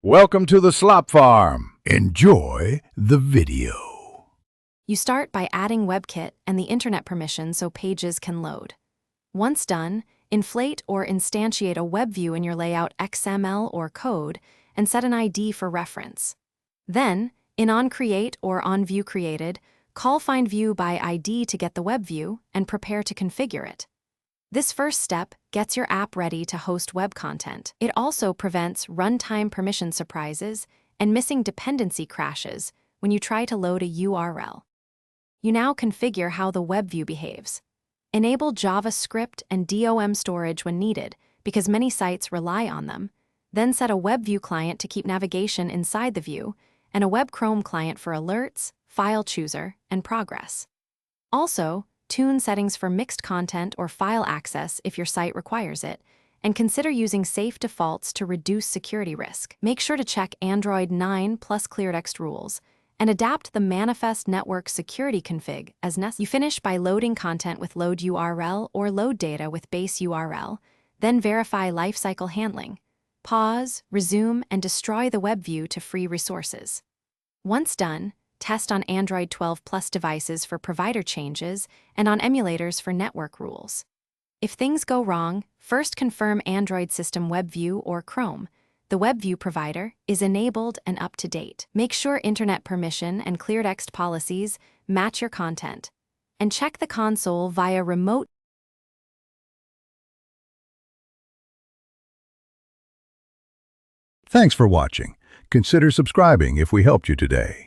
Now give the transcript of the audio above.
Welcome to the Slop Farm. Enjoy the video. You start by adding WebKit and the internet permission so pages can load. Once done, inflate or instantiate a web view in your layout XML or code and set an ID for reference. Then, in onCreate or onViewCreated, call FindView by ID to get the web view and prepare to configure it. This first step gets your app ready to host web content. It also prevents runtime permission surprises and missing dependency crashes when you try to load a URL. You now configure how the web view behaves. Enable JavaScript and DOM storage when needed, because many sites rely on them. Then set a web view client to keep navigation inside the view, and a web Chrome client for alerts, file chooser, and progress. Also, tune settings for mixed content or file access if your site requires it, and consider using safe defaults to reduce security risk. Make sure to check Android 9 plus cleartext rules, and adapt the manifest network security config as necessary. You finish by loading content with load URL or load data with base URL, then verify lifecycle handling. Pause, resume, and destroy the web view to free resources. Once done, test on Android 12 Plus devices for provider changes and on emulators for network rules. If things go wrong, first confirm Android System WebView or Chrome. The WebView provider is enabled and up to date. Make sure internet permission and cleartext policies match your content. And check the console via remote. Thanks for watching. Consider subscribing if we helped you today.